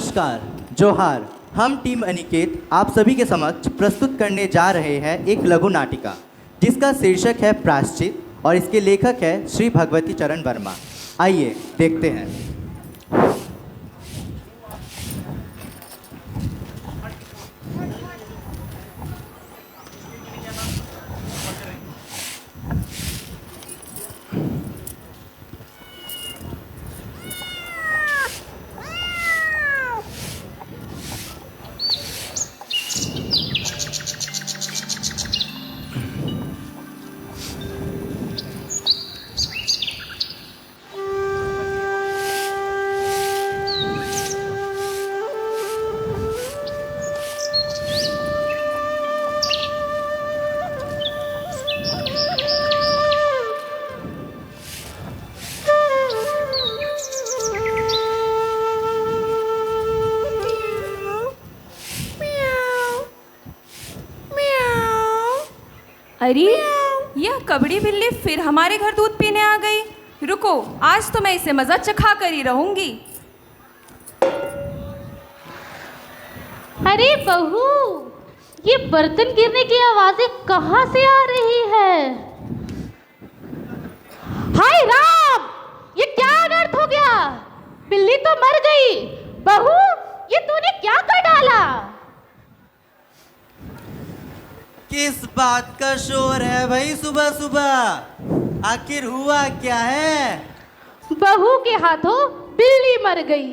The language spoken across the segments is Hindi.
नमस्कार, जोहार। हम टीम अनिकेत आप सभी के समक्ष प्रस्तुत करने जा रहे हैं एक लघु नाटिका जिसका शीर्षक है प्रायश्चित और इसके लेखक है श्री भगवती चरण वर्मा। आइए देखते हैं। अरे यह कबड़ी बिल्ली फिर हमारे घर दूध पीने आ गई। रुको, आज तो मैं इसे मजा चखा कर ही रहूंगी। अरे बहू, ये बर्तन गिरने की आवाजें कहाँ से आ रही है? हाय राम, ये क्या अनर्थ हो गया? बिल्ली तो मर गई। बहू, ये तूने क्या कर डाला? किस बात का शोर है भाई सुबह सुबह? आखिर हुआ क्या है? बहू के हाथों बिल्ली मर गई।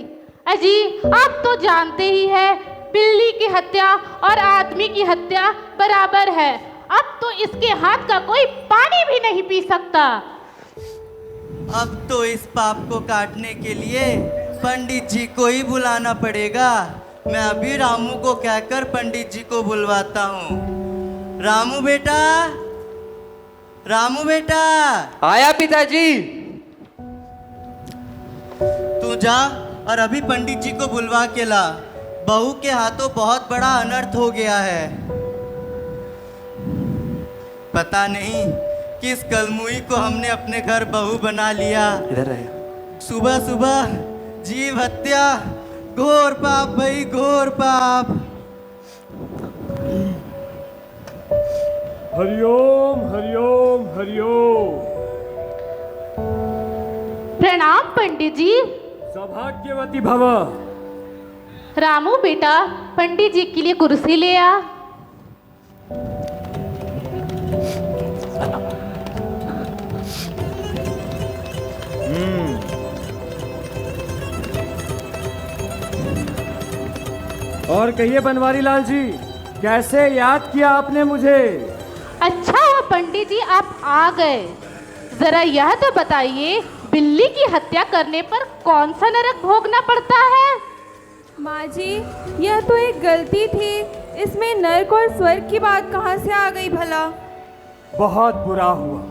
अजी, आप तो जानते ही है, बिल्ली की हत्या और आदमी की हत्या बराबर है। अब तो इसके हाथ का कोई पानी भी नहीं पी सकता। अब तो इस पाप को काटने के लिए पंडित जी को ही बुलाना पड़ेगा। मैं अभी रामू को कहकर पंडित जी को बुलवाता हूँ। रामू बेटा, रामू बेटा। आया पिताजी। तू जा और अभी पंडित जी को बुलवा के ला। बहू के हाथों बहुत बड़ा अनर्थ हो गया है। पता नहीं किस कलमुई को हमने अपने घर बहू बना लिया। इधर रहे। सुबह सुबह जीव हत्या, घोर पाप भाई, घोर पाप। हरिओम हरिओम हरिओम। प्रणाम पंडित जी। सौभाग्यवती भव। रामू बेटा, पंडित जी के लिए कुर्सी ले आ। और कहिए बनवारी लाल जी, कैसे याद किया आपने मुझे? अच्छा हुआ पंडित जी आप आ गए। जरा यह तो बताइए, बिल्ली की हत्या करने पर कौन सा नरक भोगना पड़ता है? माँ जी, यह तो एक गलती थी। इसमें नर्क और स्वर्ग की बात कहाँ से आ गई भला? बहुत बुरा हुआ,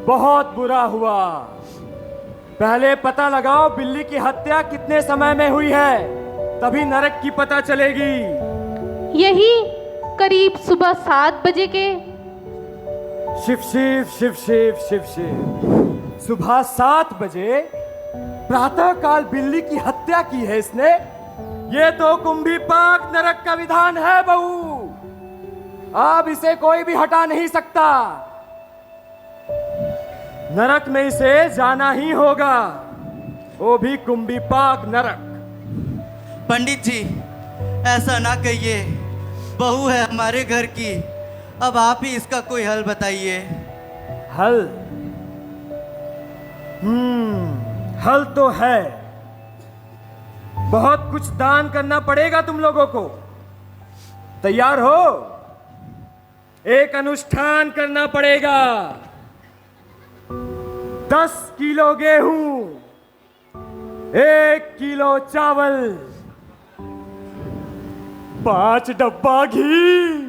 बहुत बुरा हुआ। पहले पता लगाओ बिल्ली की हत्या कितने समय में हुई है, तभी नरक की पता चलेगी। यही करीब सुबह 7 बजे के। शिव शिव शिव शिव शिव शिव। सुबह 7 बजे प्रातः काल बिल्ली की हत्या की है इसने। ये तो कुंभी पाक नरक का विधान है बहू। अब इसे कोई भी हटा नहीं सकता। नरक में इसे जाना ही होगा, वो भी कुंभी पाक नरक। पंडित जी, ऐसा ना कहिए। बहू है हमारे घर की। अब आप ही इसका कोई हल बताइए। हल? हल तो है। बहुत कुछ दान करना पड़ेगा तुम लोगों को। तैयार हो? एक अनुष्ठान करना पड़ेगा। 10 किलो गेहूं, 1 किलो चावल, 5 डब्बा घी,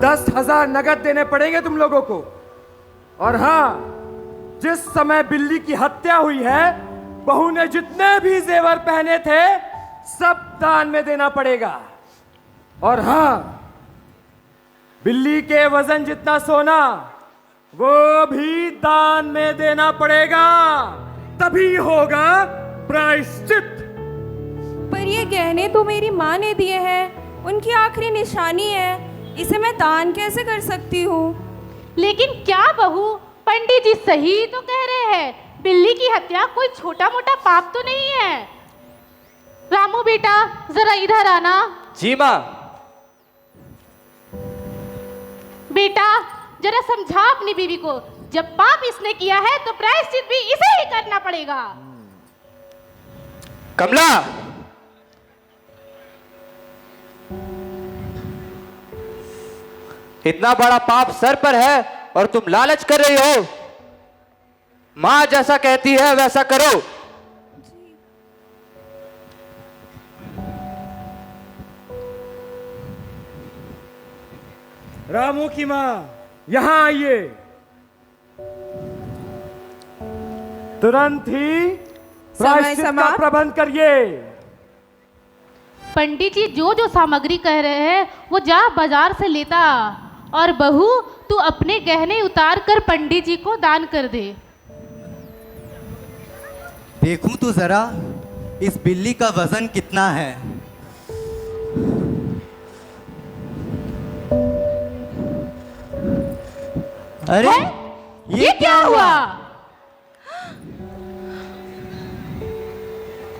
10,000 नगद देने पड़ेंगे तुम लोगों को। और हाँ, जिस समय बिल्ली की हत्या हुई है, बहू ने जितने भी जेवर पहने थे सब दान में देना पड़ेगा। और हाँ, बिल्ली के वजन जितना सोना वो भी दान में देना पड़ेगा, तभी होगा प्रायश्चित। पर ये गहने तो मेरी माँ ने दिए हैं, उनकी आखिरी निशानी है, इसे मैं दान कैसे कर सकती हूँ? लेकिन क्या बहू, पंडित जी सही तो कह रहे हैं, बिल्ली की हत्या कोई छोटा मोटा पाप तो नहीं है। रामू बेटा जरा इधर आना। जी माँ। बेटा जरा समझा अपनी बीवी को, जब पाप इसने किया है तो प्रायश्चित भी इसे ही करना पड़ेगा। कमला, इतना बड़ा पाप सर पर है और तुम लालच कर रही हो। माँ जैसा कहती है वैसा करो। रामू की माँ यहां आइए। तुरंत ही प्रायश्चित का समाप्त। प्रबंध करिए। पंडित जी जो जो सामग्री कह रहे हैं वो जा बाजार से लेता, और बहू तू अपने गहने उतार कर पंडित जी को दान कर दे। देखूं तो जरा इस बिल्ली का वजन कितना है। अरे ये क्या हुआ?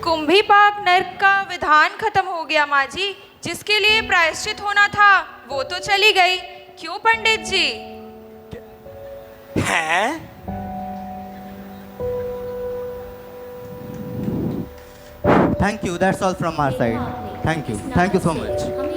कुंभी पाक नर्क का विधान खत्म हो गया माँ जी, जिसके लिए प्रायश्चित होना था वो तो चली गई। क्यों पंडित जी? हैं? Thank you, that's all from our side. Thank you so much.